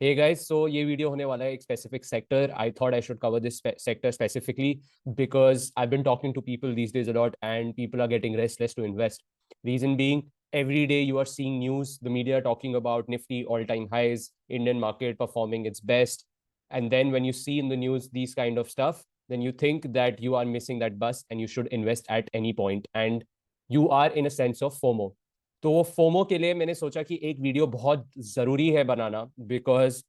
Hey guys, so ये video होने वाला है एक specific sector. I thought I should cover this sector specifically because I've been talking to people these days a lot and people are getting restless to invest. Reason being, every day you are seeing news, the media talking about Nifty all-time highs, Indian market performing its best. And then when you see in the news these kind of stuff, then you think that you are missing that bus and you should invest at any point. And you are in a sense of FOMO. तो वो FOMO के लिए मैंने सोचा कि एक video बहुत जरूरी है बनाना बिकॉज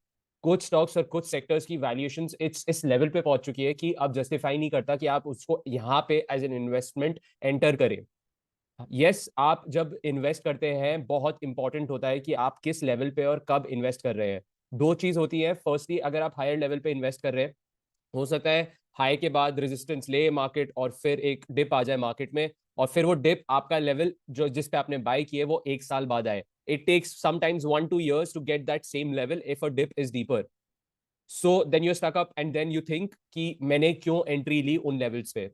कुछ स्टॉक्स और कुछ सेक्टर्स की वैल्यूएशन इस लेवल पे पहुंच चुकी है कि अब जस्टिफाई नहीं करता कि आप उसको यहाँ पे एज एन इन्वेस्टमेंट एंटर करें. यस, आप जब इन्वेस्ट करते हैं बहुत इंपॉर्टेंट होता है कि आप किस लेवल पे और कब इन्वेस्ट कर रहे हैं. दो चीज होती है. फर्स्टली, अगर आप हायर लेवल पे इन्वेस्ट कर रहे हैं, हो सकता है हाई के बाद रेजिस्टेंस ले मार्केट और फिर एक डिप आ जाए मार्केट में, और फिर वो डिप आपका लेवल जो जिस पे आपने बाय किए वो एक साल बाद आए. It takes sometimes 1-2 years to get that same level if a dip is deeper. So then you stuck up and then you think कि मैंने क्यों एंट्री ली उन लेवल्स पे.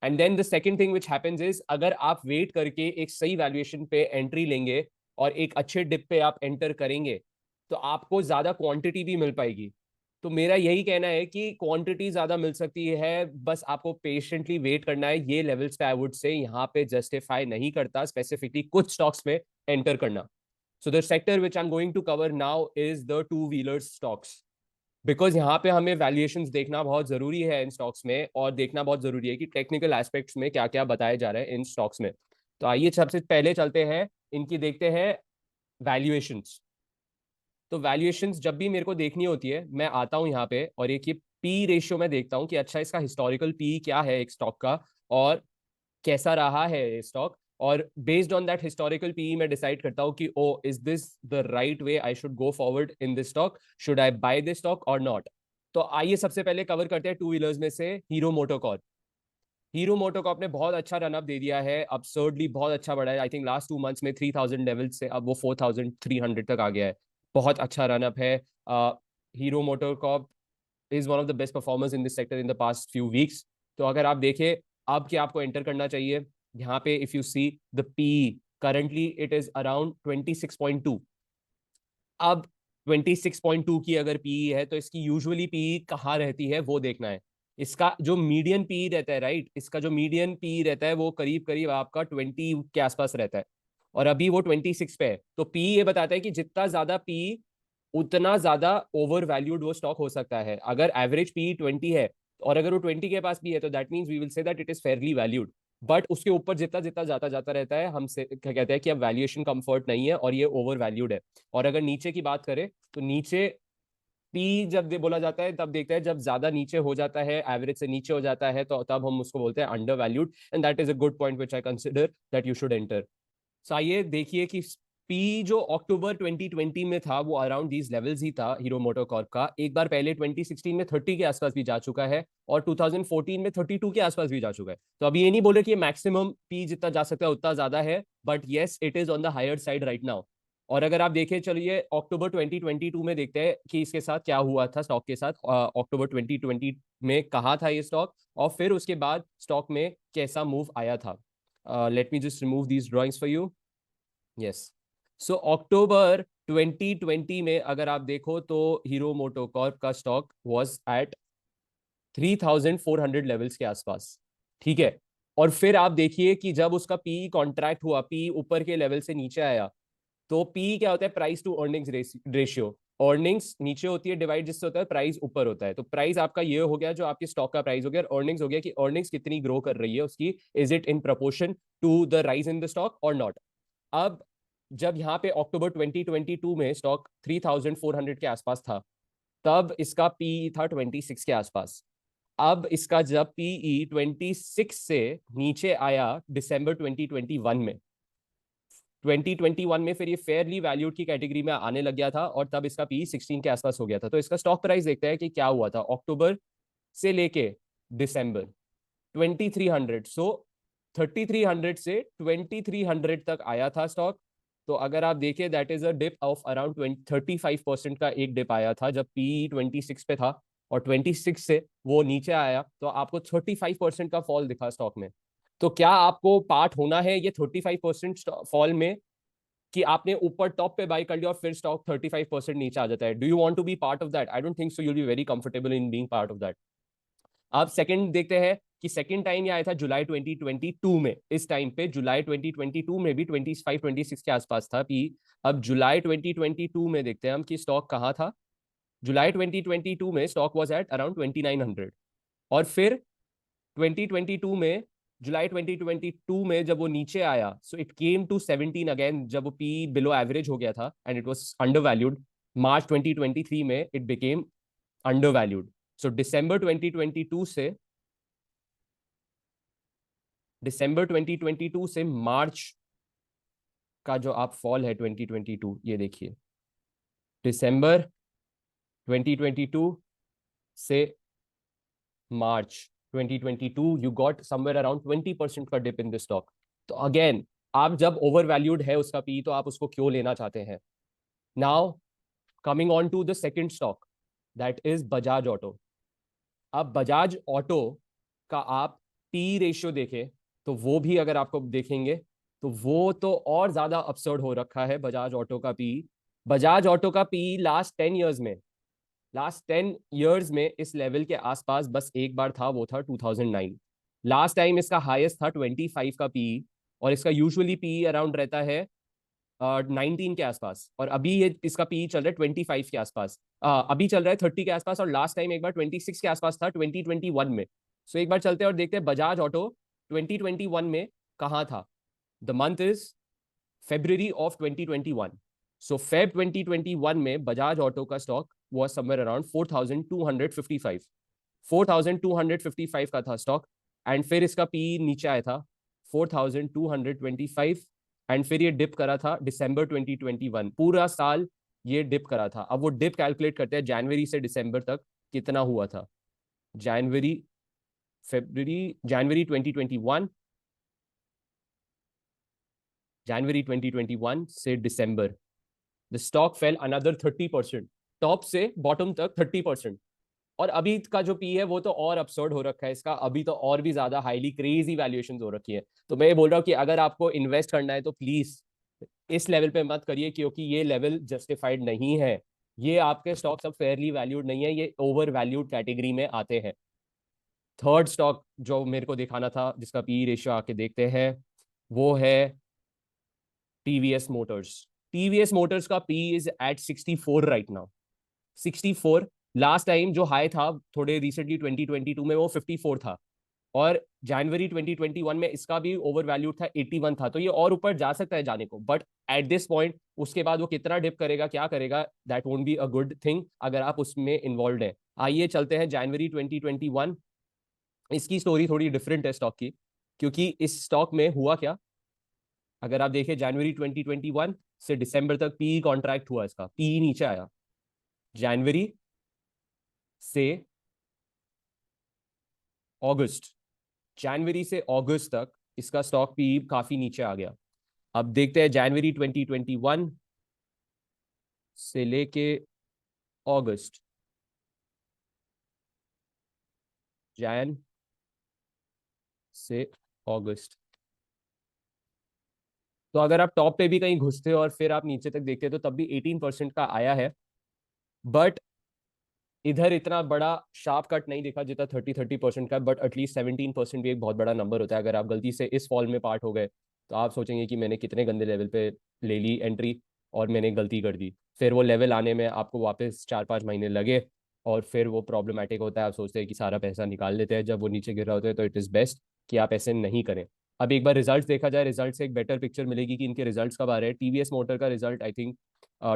And then the second thing which happens is, अगर आप wait करके एक सही वैल्यूएशन पे एंट्री लेंगे और एक अच्छे डिप पे आप एंटर करेंगे तो आपको ज्यादा क्वांटिटी भी मिल पाएगी. तो मेरा यही कहना है कि क्वांटिटी ज्यादा मिल सकती है, बस आपको पेशेंटली वेट करना है. ये लेवल्स पे आई वुड से यहाँ पे जस्टिफाई नहीं करता स्पेसिफिकली कुछ स्टॉक्स में एंटर करना. So the sector which I am going to cover now is the two wheeler stocks. Because यहाँ पे हमें वैल्यूएशंस देखना बहुत जरूरी है इन स्टॉक्स में, और देखना बहुत जरूरी है कि टेक्निकल एस्पेक्ट्स में क्या क्या बताया जा रहा है इन स्टॉक्स में. तो आइए सबसे पहले चलते हैं, इनकी देखते हैं वैल्यूएशंस. तो वैल्यूएशंस जब भी मेरे को देखनी होती है मैं आता हूँ यहाँ पे और एक ये पी रेशियो में देखता हूँ कि अच्छा इसका हिस्टोरिकल पी क्या है एक स्टॉक का, और कैसा रहा है ये स्टॉक. और based on that historical P मैं डिसाइड करता हूँ कि oh is this the right way I should go forward in this stock, should I buy this stock और नॉट. तो आइए सबसे पहले कवर करते हैं टू व्हीलर्स में से हीरो मोटोकॉर्प. हीरो मोटोकॉर्प ने बहुत अच्छा रनअप दे दिया है, absurdly बहुत अच्छा बढ़ा है. आई थिंक लास्ट 2 months में 3000 लेवल से अब वो 4300 तक आ गया है. बहुत अच्छा रनअप है. Hero MotoCorp is one of the best performers in this sector in the past few weeks. तो अगर आप देखें अब क्या आपको एंटर करना चाहिए, यहाँ पे if you see the P currently it is around 26.2. अब 26.2 की अगर पीई है तो इसकी यूजुअली पीई कहाँ रहती है वो देखना है. इसका जो मीडियन पीई रहता है, राइट, इसका जो मीडियन पीई रहता है वो करीब करीब आपका 20 के आसपास रहता है, और अभी वो 26 पे है. तो पीई ये बताता है कि जितना ज्यादा पीई उतना ज्यादा ओवर वैल्यूड वो स्टॉक हो सकता है. अगर एवरेज पीई 20 है और अगर वो 20 के पास भी है तो that means we will say that it is fairly valued. But उसके ऊपर जितना जितना जाता जाता रहता है हम से क्या कहते हैं कि अब वैल्यूएशन कंफर्ट नहीं है और ये ओवर वैल्यूड है. और अगर नीचे की बात करें तो नीचे पी जब बोला जाता है तब देखते हैं जब ज्यादा नीचे हो जाता है, एवरेज से नीचे हो जाता है, तो तब हम उसको बोलते हैं undervalued. And that is a good point which I consider that you should enter. So आइए देखिए कि पी जो अक्टूबर 2020 में था वो अराउंड दीज लेवल्स ही था हीरो मोटोकॉर्प का. एक बार पहले 2016 में 30 के आसपास भी जा चुका है और 2014 में 32 के आसपास भी जा चुका है. तो अभी ये नहीं बोले कि मैक्सिमम पी जितना जा सकता है उतना ज्यादा है, but yes it is on the higher side right now. और अगर आप देखें, चलिए अक्टूबर 2022 में देखते हैं कि इसके साथ क्या हुआ था स्टॉक के साथ. अक्टूबर 2020 में कहा था ये स्टॉक और फिर उसके बाद स्टॉक में कैसा मूव आया था. Let me just remove these drawings for you. Yes. So October 2020 में अगर आप देखो तो हीरो मोटोकॉर्प का स्टॉक वाज एट 3400 लेवल्स के आसपास. ठीक है. और फिर आप देखिए कि जब उसका पी कॉन्ट्रैक्ट हुआ, पी ऊपर के लेवल से नीचे आया, तो पी क्या होता है, price to earnings ratio. Earnings नीचे होती है डिवाइड जिससे होता है प्राइस ऊपर होता है. तो प्राइस आपका ये हो गया जो आपके स्टॉक का प्राइस हो गया, और अर्निंग्स हो गया कि अर्निंग्स कितनी ग्रो कर रही है उसकी, is it in proportion to the rise in the stock और नॉट. अब जब यहाँ पे अक्टूबर 2022 में स्टॉक 3400 के आसपास था तब इसका पीई था 26 के आसपास. अब इसका जब पीई 26 से नीचे आया दिसंबर 2021 में, 2021 में फिर ये फेयरली वैल्यूड की कैटेगरी में आने लग गया था और तब इसका पी 16 के आसपास हो गया था. तो इसका स्टॉक प्राइस देखते हैं कि क्या हुआ था अक्टूबर से लेके दिसंबर. 2300, सो 3300 से 2300 तक आया था स्टॉक. तो अगर आप देखिए that is a dip of around 35% का एक डिप आया था जब पी 26 पे था, और 26 से वो नीचे आया तो आपको 35% का फॉल दिखा स्टॉक में. तो क्या आपको पार्ट होना है ये 35% फॉल में, कि आपने ऊपर टॉप पे बाय कर लिया और फिर स्टॉक 35% नीचे आ जाता है. Do you want to be part of that? I don't think so. You will be very comfortable in being part of that. अब सेकंड देखते हैं कि सेकंड टाइम ये आया था जुलाई 2022 में. इस टाइम पे जुलाई 2022 में भी 25-26 के आसपास था पी. अब जुलाई 2022 में देखते हैं हम कि स्टॉक कहाँ था. जुलाई 2022 में स्टॉक वाज एट अराउंड 2900. और फिर 2022 में जुलाई 2022 में जब वो नीचे आया, so it came to 17 again, जब वो पी बिलो एवरेज हो गया था and it was undervalued. March 2023 में it became undervalued. So दिसंबर 2022 से मार्च का जो आप फॉल है 2022, ये देखिए दिसंबर 2022 से मार्च 2022 यू गॉट समवेयर अराउंड 20% का डिप इन दिस स्टॉक. तो अगेन, आप जब ओवर वैल्यूड है उसका पी, तो आप उसको क्यों लेना चाहते हैं? Now coming on to the second stock, that is Bajaj Auto. अब बजाज ऑटो का आप पी रेशियो देखें तो वो भी अगर आपको देखेंगे तो वो तो और ज्यादा अपसर्ड हो रखा है बजाज ऑटो का पी. बजाज ऑटो का पी लास्ट 10 इयर्स में इस लेवल के आसपास बस एक बार था, वो था 2009. लास्ट टाइम इसका हाईएस्ट था 25 का पी. और इसका यूजुअली पी अराउंड रहता है 19 के आसपास. और अभी ये इसका पी चल रहा है 25 के आसपास. अभी चल रहा है 30 के आसपास. और लास्ट टाइम एक बार 26 के आसपास था 2021 में. सो एक बार चलते हैं और देखते हैं बजाज ऑटो 2021 में कहाँ था. The month is February of 2021. So Feb 2021 में बजाज ऑटो का स्टॉक was somewhere around 4255. 4255 का था स्टॉक. एंड फिर इसका पी नीचे आया था 4225. एंड फिर ये डिप करा था दिसंबर 2021. पूरा साल ये डिप करा था. अब वो डिप कैलकुलेट करते हैं जनवरी से दिसंबर तक कितना हुआ था. जनवरी 2021, जनवरी 2021 से दिसंबर, the stock fell another 30%. Top से बॉटम तक 30%. और अभी का जो पी है वो तो और अपसर्ड हो रखा है इसका. अभी तो और भी ज्यादा हाईली क्रेजी वैल्यूएशन हो रखी है. तो मैं ये बोल रहा हूँ कि अगर आपको इन्वेस्ट करना है तो प्लीज इस लेवल पे मत करिए, क्योंकि ये लेवल जस्टिफाइड नहीं है. ये आपके स्टॉक सब फेयरली वैल्यूड नहीं है, ये ओवर वैल्यूड कैटेगरी में आते हैं. थर्ड स्टॉक जो मेरे को दिखाना था जिसका पी रेशियो आके देखते हैं, वो है टीवीएस मोटर्स. टीवीएस मोटर्स का P is at 64 right now. 64. Last time जो हाई था थोड़े रिसेंटली 2022 में वो 54 था. और जनवरी 2021 में इसका भी ओवर वैल्यूड था 81 था. तो ये और ऊपर जा सकता है जाने को, बट एट दिस पॉइंट उसके बाद वो कितना डिप करेगा, क्या करेगा, that won't be a good thing अगर आप उसमें इन्वॉल्व है. आइए चलते हैं जनवरी 2021. इसकी स्टोरी थोड़ी डिफरेंट है स्टॉक की, क्योंकि इस स्टॉक में हुआ क्या. अगर आप देखें जनवरी 2021 से दिसंबर तक पी कॉन्ट्रैक्ट हुआ, इसका पी नीचे आया. जनवरी से अगस्त, जनवरी से अगस्त तक इसका स्टॉक पी काफी नीचे आ गया. अब देखते हैं जनवरी 2021 से लेके अगस्त, जैन से अगस्त. तो अगर आप टॉप पे भी कहीं घुसते हो और फिर आप नीचे तक देखते हो तो तब भी 18% का आया है. बट इधर इतना बड़ा शार्प कट नहीं दिखा जितना 30% का. बट एटलीस्ट 17% भी एक बहुत बड़ा नंबर होता है. अगर आप गलती से इस फॉल में पार्ट हो गए तो आप सोचेंगे कि मैंने कितने गंदे लेवल पे ले ली एंट्री और मैंने गलती कर दी. फिर वो लेवल आने में आपको वापस 4-5 महीने लगे और फिर वो प्रॉब्लमेटिक होता है. आप सोचते हैं कि सारा पैसा निकाल लेते हैं जब वो नीचे गिर रहा होता है. तो इट इज़ बेस्ट कि आप ऐसे नहीं करें. अब एक बार रिजल्ट देखा जाए, रिजल्ट से एक बेटर पिक्चर मिलेगी कि इनके रिजल्ट्स कब आ रहे हैं. टीवीएस मोटर का रिजल्ट आई थिंक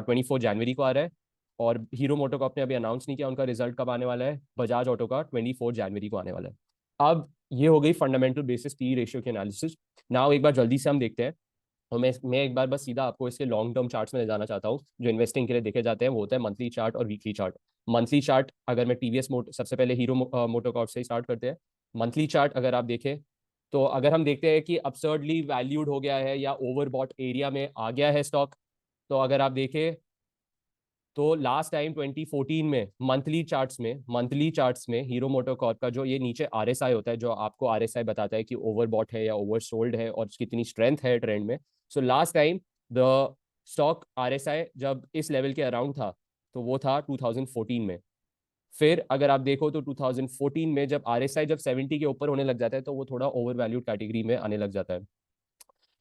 24 जनवरी को आ रहा है. और हीरो मोटो को आपने अभी अनाउंस नहीं किया उनका रिजल्ट कब आने वाला है. बजाज ऑटो का 24 जनवरी को आने वाला है. अब ये हो गई फंडामेंटल बेसिस पी रेशियो की एनालिसिस. नाउ एक बार जल्दी से हम देखते हैं. और मैं एक बार बस सीधा आपको इसके लॉन्ग टर्म चार्ट्स में ले जाना चाहता हूँ जो इन्वेस्टिंग के लिए देखे जाते हैं. वो होता है मंथली चार्ट और वीकली चार्ट. मंथली चार्ट अगर मैं टीवीएस मोटो, सबसे पहले हीरो मोटोकॉर्प से स्टार्ट करते हैं. मंथली चार्ट अगर आप देखें तो अगर हम देखते हैं कि अपसर्डली वैल्यूड हो गया है या ओवरबॉट एरिया में आ गया है स्टॉक, तो अगर आप देखें तो लास्ट टाइम 2014 में मंथली चार्ट्स में हीरो मोटोकॉर्प का जो ये नीचे आरएसआई होता है, जो आपको आरएसआई बताता है कि ओवरबॉट है या ओवरसोल्ड है और कितनी स्ट्रेंथ है ट्रेंड में. So last time the stock RSI जब इस लेवल के अराउंड था तो वो था 2014 में। फिर अगर आप देखो तो 2014 में जब RSI जब 70 के ऊपर होने लग जाता है तो वो थोड़ा ओवर वैल्यूड कैटेगरी में आने लग जाता है।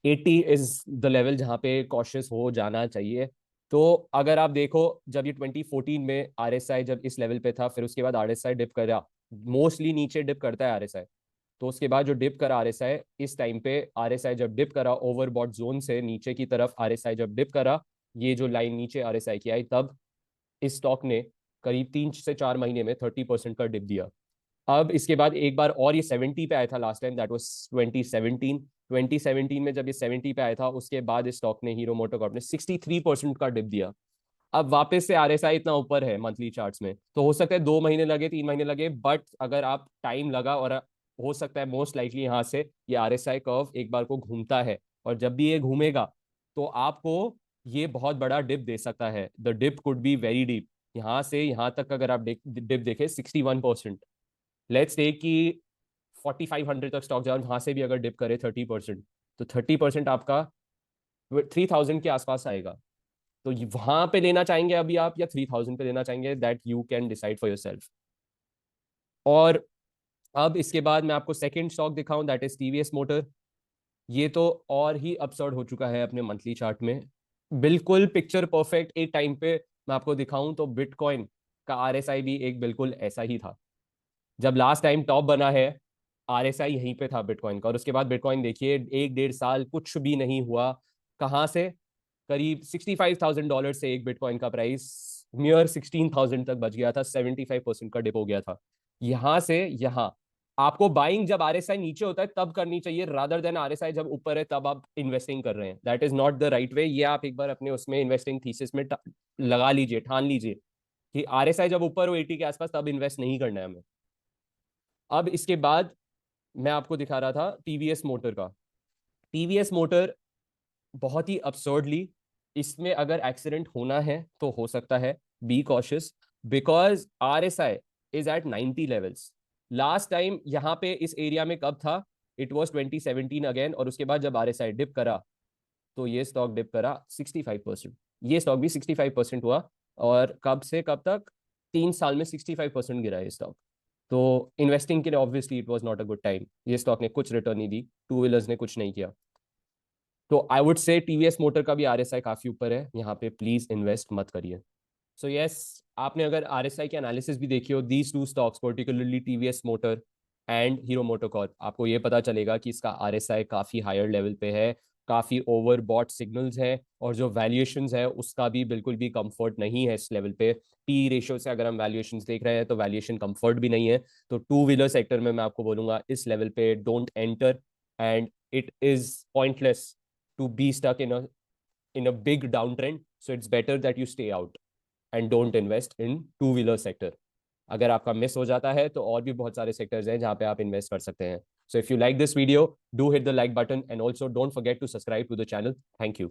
80 इज द लेवल जहाँ पे कॉशियस हो जाना चाहिए। तो अगर आप देखो जब ये 2014 में RSI जब इस लेवल पे था, फिर उसके बाद RSI डिप करा, मोस्टली नीचे डिप करता है RSI। तो उसके बाद जो डिप करा RSI इस टाइम पे, RSI जब डिप करा ओवरबॉट जोन से नीचे की तरफ, RSI जब डिप करा, ये जो लाइन नीचे RSI की आई, तब इस स्टॉक ने करीब 3 से 4 महीने में 30% का डिप दिया। अब इसके बाद एक बार और ये 70 पे आया था लास्ट टाइम, दैट वाज 2017 में जब ये 70 पे आया था, उसके बाद इस स्टॉक ने, हीरो मोटोकॉर्प ने 63% का डिप दिया। अब वापस से RSI इतना ऊपर है मंथली चार्ट्स में, तो हो सकता है 2 महीने लगे, 3 महीने लगे, बट अगर आप टाइम लगा, और हो सकता है मोस्ट लाइकली यहाँ से ये RSI कर्व एक बार को घूमता है, और जब भी ये घूमेगा तो आपको ये बहुत बड़ा डिप दे सकता है। The dip could be very deep. यहाँ से यहाँ तक अगर आप डिप देखें 61%, लेट्स टेक कि 4500 तक स्टॉक जाए, वहां से भी अगर डिप करे 30%, तो 30% आपका 3000 के आसपास आएगा। तो वहां पे लेना चाहेंगे अभी आप, या 3000 पे लेना चाहेंगे, that you can decide for your self. और अब इसके बाद मैं आपको सेकंड स्टॉक दिखाऊं, दैट इज TVS मोटर। ये तो और ही अपसर्ड हो चुका है अपने मंथली चार्ट में, बिल्कुल पिक्चर परफेक्ट। एक टाइम पे मैं आपको दिखाऊं तो बिटकॉइन का RSI भी एक बिल्कुल ऐसा ही था। जब लास्ट टाइम टॉप बना है, RSI यहीं पे था बिटकॉइन का, और उसके बाद बिटकॉइन देखिए 1 1.5 साल कुछ भी नहीं हुआ। कहाँ से करीब $65,000 से एक बिटकॉइन का प्राइस नियर 16,000 तक बच गया था, 75% का डिप हो गया था। यहां से यहाँ आपको बाइंग जब RSI नीचे होता है तब करनी चाहिए, रादर देन RSI जब ऊपर है तब आप इन्वेस्टिंग कर रहे हैं। That is not the right वे। ये आप एक बार अपने उसमें इन्वेस्टिंग थीसिस में लगा लीजिए, ठान लीजिए कि RSI जब ऊपर हो 80 के आसपास तब इन्वेस्ट नहीं करना है हमें। अब इसके बाद मैं आपको दिखा रहा था TVS मोटर का। TVS मोटर बहुत ही absurdly, इसमें अगर एक्सीडेंट होना है तो हो सकता है, be cautious, because RSI is at 90 levels. Last time यहाँ पे इस एरिया में कब था, इट वॉज 2017 अगेन, और उसके बाद जब RSI डिप करा तो ये स्टॉक डिप करा 65%। ये स्टॉक भी 65% हुआ, और कब से कब तक, 3 साल में 65% गिरा है स्टॉक। तो इन्वेस्टिंग के लिए obviously it was not a good time. ये स्टॉक ने कुछ रिटर्न नहीं दी, टू व्हीलर्स ने कुछ नहीं किया। तो I would say TVS motor का भी RSI काफी ऊपर है, यहाँ पे प्लीज इन्वेस्ट मत करिए। सो यस, आपने अगर RSI के एनालिसिस भी देखी हो, these two stocks particularly TVS motor and hero MotoCorp, आपको ये पता चलेगा कि इसका RSI काफी हायर लेवल पे है, काफी ओवर बॉट सिग्नल्स है, और जो वैल्यूएशंस है उसका भी बिल्कुल भी कंफर्ट नहीं है इस लेवल पे। P रेशियो से अगर हम वैल्यूएशंस देख रहे हैं तो वैल्यूएशन कंफर्ट भी नहीं है। तो टू व्हीलर सेक्टर में मैं आपको बोलूंगा इस लेवल पे don't enter, and it is pointless to be stuck in a big downtrend. So it's better that you stay out and don't invest in two wheeler sector. अगर आपका miss हो जाता है तो और भी बहुत सारे सेक्टर्स हैं जहां पे आप इन्वेस्ट कर सकते हैं। So if you like this video, do hit the like button and also don't forget to subscribe to the channel. Thank you.